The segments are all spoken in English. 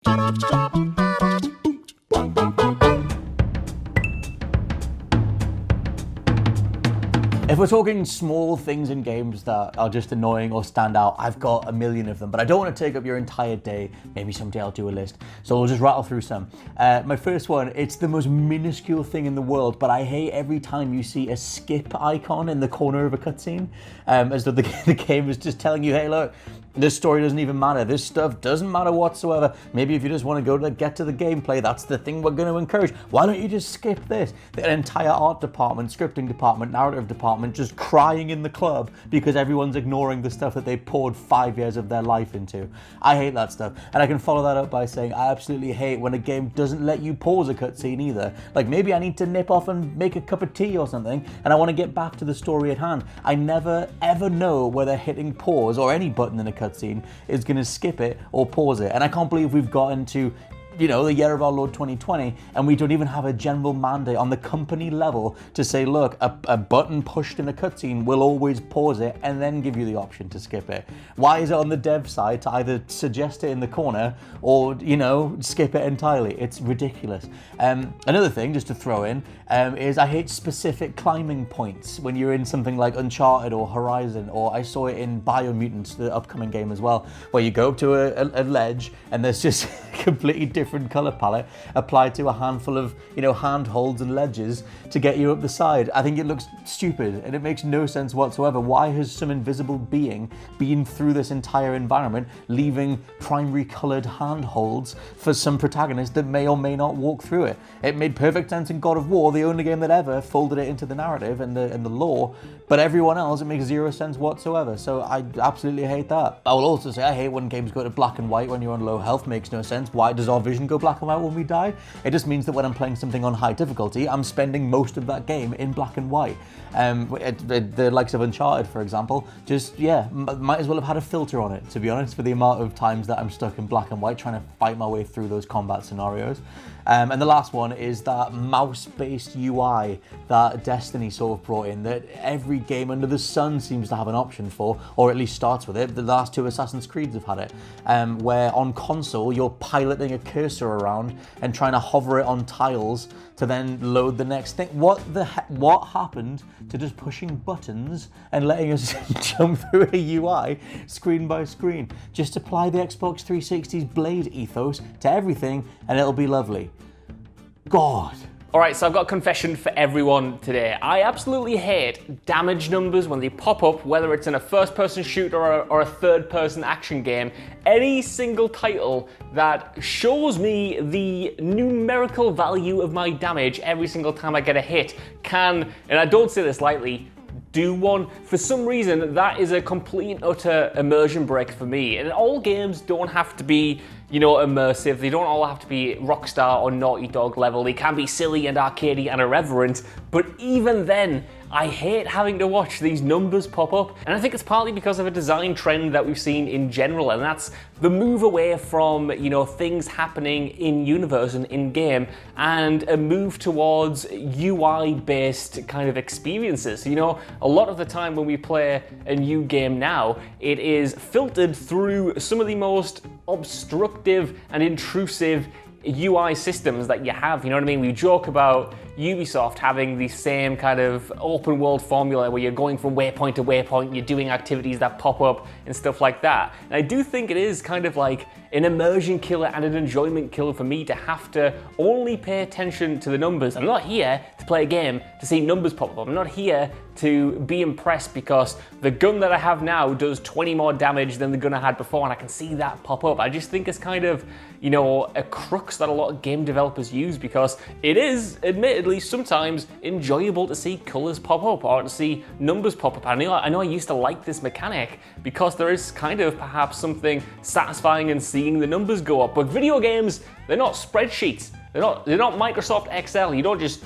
If we're talking small things in games that are just annoying or stand out, I've got a million of them, but I don't want to take up your entire day. Maybe someday I'll do a list. So we'll just rattle through some. My first one, it's the most minuscule thing in the world, but I hate every time you see a skip icon in the corner of a cutscene, as though the game is just telling you, hey, look, this story doesn't even matter. This stuff doesn't matter whatsoever. Maybe if you just want to get to the gameplay, that's the thing we're going to encourage. Why don't you just skip this? The entire art department, scripting department, narrative department just crying in the club because everyone's ignoring the stuff that they poured 5 years of their life into. I hate that stuff. And I can follow that up by saying I absolutely hate when a game doesn't let you pause a cutscene either. Like maybe I need to nip off and make a cup of tea or something and I want to get back to the story at hand. I never ever know whether hitting pause or any button in a cutscene is going to skip it or pause it. And I can't believe we've gotten to, you know, the year of our Lord 2020, and we don't even have a general mandate on the company level to say, look, a button pushed in a cutscene will always pause it and then give you the option to skip it. Why is it on the dev side to either suggest it in the corner or, you know, skip it entirely? It's ridiculous. Another thing, just to throw in, is I hate specific climbing points when you're in something like Uncharted or Horizon, or I saw it in Biomutant, the upcoming game as well, where you go up to a ledge and there's just completely different color palette applied to a handful of, you know, handholds and ledges to get you up the side. I think it looks stupid and it makes no sense whatsoever. Why has some invisible being been through this entire environment, leaving primary colored handholds for some protagonist that may or may not walk through it? It made perfect sense in God of War, the only game that ever folded it into the narrative and the lore, but everyone else, it makes zero sense whatsoever. So I absolutely hate that. I will also say I hate when games go to black and white when you're on low health. Makes no sense. Why does our vision go black and white when we die? It just means that when I'm playing something on high difficulty, I'm spending most of that game in black and white. The likes of Uncharted, for example, just, yeah, might as well have had a filter on it, to be honest, for the amount of times that I'm stuck in black and white trying to fight my way through those combat scenarios. And the last one is that mouse-based UI that Destiny sort of brought in, that every game under the sun seems to have an option for, or at least starts with it. The last two Assassin's Creeds have had it, where on console you're piloting a cursor around and trying to hover it on tiles to then load the next thing. What happened to just pushing buttons and letting us jump through a UI screen by screen? Just apply the Xbox 360's Blade ethos to everything and it'll be lovely. God. Alright, so I've got a confession for everyone today. I absolutely hate damage numbers when they pop up, whether it's in a first-person shooter or a third-person action game. Any single title that shows me the numerical value of my damage every single time I get a hit can, and I don't say this lightly, do one. For some reason, that is a complete and utter immersion break for me. And all games don't have to be, you know, immersive. They don't all have to be Rockstar or Naughty Dog level. They can be silly and arcadey and irreverent. But even then, I hate having to watch these numbers pop up. And I think it's partly because of a design trend that we've seen in general, and that's the move away from, you know, things happening in universe and in game, and a move towards UI-based kind of experiences. You know, a lot of the time when we play a new game now, it is filtered through some of the most obstructive and intrusive UI systems that you have, you know what I mean? We joke about Ubisoft having the same kind of open world formula where you're going from waypoint to waypoint, you're doing activities that pop up and stuff like that. And I do think it is kind of like an immersion killer and an enjoyment killer for me to have to only pay attention to the numbers. I'm not here to play a game to see numbers pop up. I'm not here to be impressed because the gun that I have now does 20 more damage than the gun I had before and I can see that pop up. I just think it's kind of, you know, a crux that a lot of game developers use, because it is admittedly sometimes enjoyable to see colors pop up or to see numbers pop up. I know I used to like this mechanic because there is kind of perhaps something satisfying in seeing the numbers go up. But video games, they're not spreadsheets. They're not Microsoft Excel. You don't just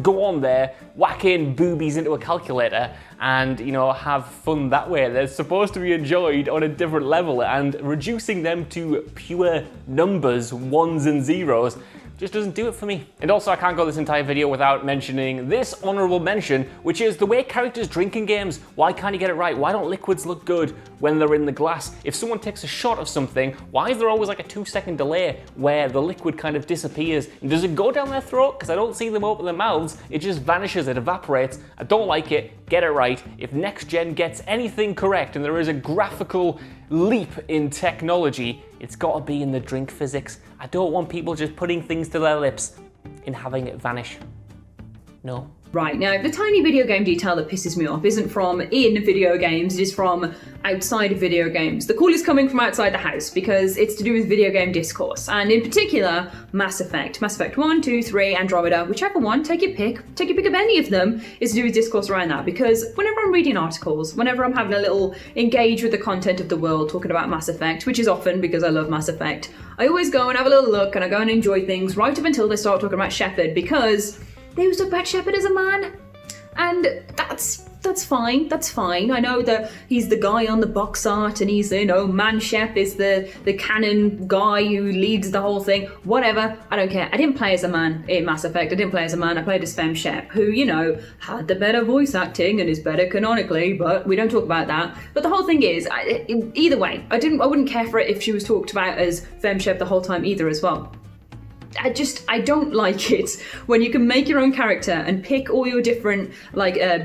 go on there, whack in boobies into a calculator and, you know, have fun that way. They're supposed to be enjoyed on a different level, and reducing them to pure numbers, ones and zeros, just doesn't do it for me. And also, I can't go this entire video without mentioning this honorable mention, which is the way characters drink in games. Why can't you get it right? Why don't liquids look good when they're in the glass? If someone takes a shot of something, why is there always like a 2-second delay where the liquid kind of disappears? And does it go down their throat? Because I don't see them open their mouths. It just vanishes, it evaporates. I don't like it. Get it right. If next gen gets anything correct and there is a graphical leap in technology, it's got to be in the drink physics. I don't want people just putting things to their lips and having it vanish. No. Right, now the tiny video game detail that pisses me off isn't from in video games, it is from outside of video games. The call is coming from outside the house because it's to do with video game discourse, and in particular, Mass Effect. Mass Effect 1, 2, 3, Andromeda, whichever one, take your pick of any of them, is to do with discourse around that, because whenever I'm reading articles, whenever I'm having a little engage with the content of the world, talking about Mass Effect, which is often because I love Mass Effect, I always go and have a little look and I go and enjoy things right up until they start talking about Shepard, because they always talk about Shepard as a man, and that's fine. I know that he's the guy on the box art, and he's, Man Shep is the canon guy who leads the whole thing. Whatever, I don't care. I didn't play as a man in Mass Effect. I didn't play as a man. I played as Fem Shep, who, had the better voice acting and is better canonically, but we don't talk about that. But the whole thing is, either way, I wouldn't care for it if she was talked about as Fem Shep the whole time either as well. I don't like it when you can make your own character and pick all your different,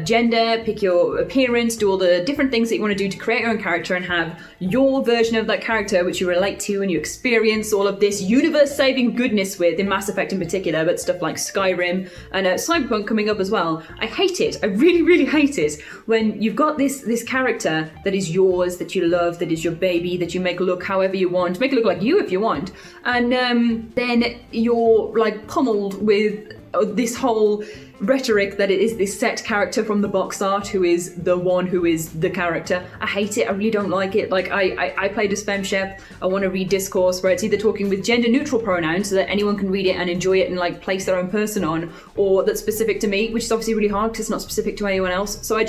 gender, pick your appearance, do all the different things that you want to do to create your own character and have your version of that character which you relate to and you experience all of this universe-saving goodness with, in Mass Effect in particular, but stuff like Skyrim and Cyberpunk coming up as well. I hate it. I really, really hate it when you've got this character that is yours, that you love, that is your baby, that you make look however you want, make it look like you if you want, and then you're pummeled with this whole rhetoric that it is this set character from the box art who is the one who is the character. I hate it. I really don't like it. I played as Fem Shep. I want to read Discourse where it's either talking with gender neutral pronouns so that anyone can read it and enjoy it and place their own person on, or that's specific to me, which is obviously really hard because it's not specific to anyone else. So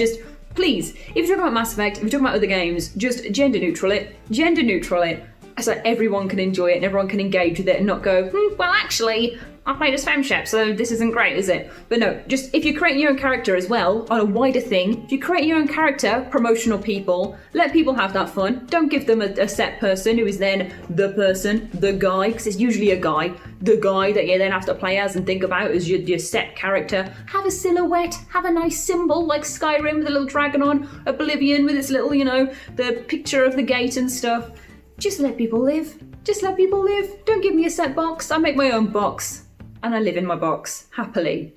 please, if you're talking about Mass Effect, if you're talking about other games, just gender neutral it, so everyone can enjoy it and everyone can engage with it and not go, well, actually, I played as Fem Shep, so this isn't great, is it? But no, just if you're creating your own character as well, on a wider thing, if you create your own character, promotional people, let people have that fun. Don't give them a set person who is then the person, the guy, because it's usually a guy, the guy that you then have to play as and think about as your set character. Have a silhouette, have a nice symbol like Skyrim with a little dragon on, Oblivion with its little, the picture of the gate and stuff. Just let people live. Don't give me a set box. I make my own box. And I live in my box, happily.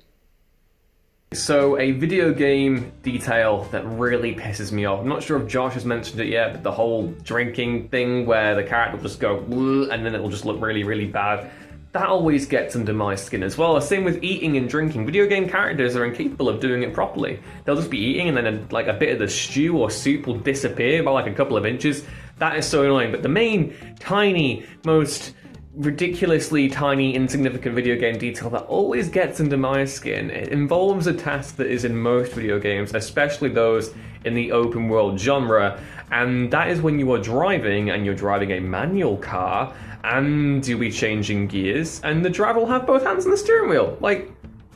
So, a video game detail that really pisses me off. I'm not sure if Josh has mentioned it yet, but the whole drinking thing where the character will just go and then it will just look really, really bad. That always gets under my skin as well. Same with eating and drinking. Video game characters are incapable of doing it properly. They'll just be eating and then a bit of the stew or soup will disappear by a couple of inches. That is so annoying. But the main, tiny, most ridiculously tiny, insignificant video game detail that always gets under my skin, it involves a task that is in most video games, especially those in the open world genre, and that is when you are driving and you're driving a manual car and you'll be changing gears and the driver will have both hands on the steering wheel,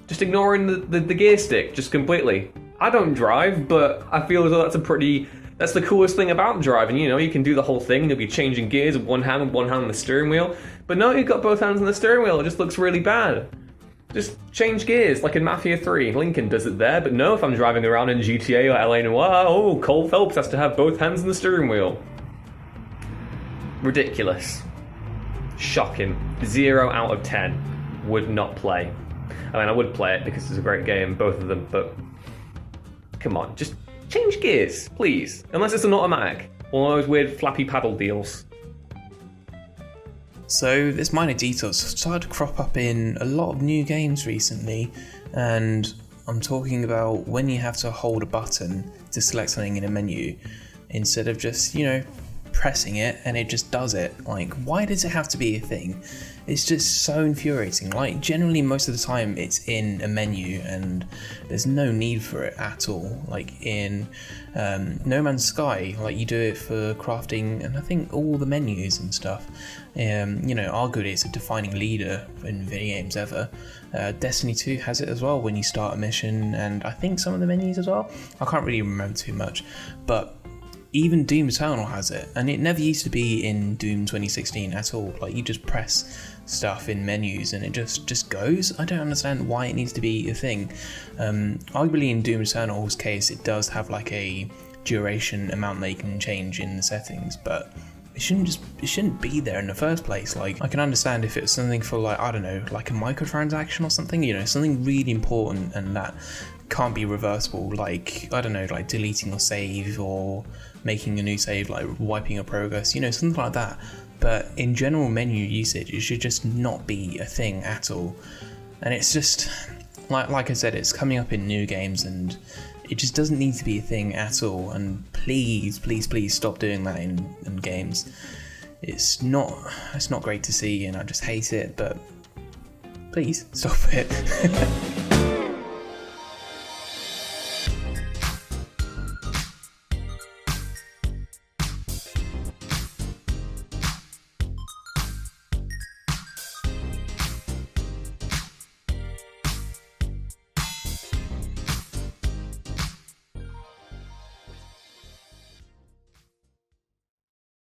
just ignoring the gear stick just completely. I don't drive, but I feel as though that's the coolest thing about driving, you can do the whole thing and you'll be changing gears with one hand on the steering wheel. But no, you've got both hands on the steering wheel, it just looks really bad. Just change gears, like in Mafia 3. Lincoln does it there, but no, if I'm driving around in GTA or LA Noire, Cole Phelps has to have both hands on the steering wheel. Ridiculous. Shocking. 0 out of 10. Would not play. I would play it because it's a great game, both of them, but come on, just change gears, please. Unless it's an automatic. All those weird flappy paddle deals. So this minor details started to crop up in a lot of new games recently, and I'm talking about when you have to hold a button to select something in a menu, instead of just, pressing it and it just does it. Like, why does it have to be a thing? It's just so infuriating. Like, generally most of the time it's in a menu and there's no need for it at all. Like in No Man's Sky, like you do it for crafting and I think all the menus and stuff. Arguably it's a defining leader in video games ever. Destiny 2 has it as well when you start a mission, and I think some of the menus as well. I can't really remember too much, but even Doom Eternal has it, and it never used to be in Doom 2016 at all. Like, you just press stuff in menus and it just goes. I don't understand why it needs to be a thing. Arguably in Doom Eternal's case, it does have like a duration amount that you can change in the settings, but it shouldn't be there in the first place. Like, I can understand if it's something for, like, I don't know, like a microtransaction or something, something really important and that can't be reversible, like, I don't know, like deleting a save or making a new save, like wiping a progress, something like that. But in general menu usage, it should just not be a thing at all. And it's just, like I said, it's coming up in new games and it just doesn't need to be a thing at all. And please stop doing that in games. It's not great to see and I just hate it, but please stop it.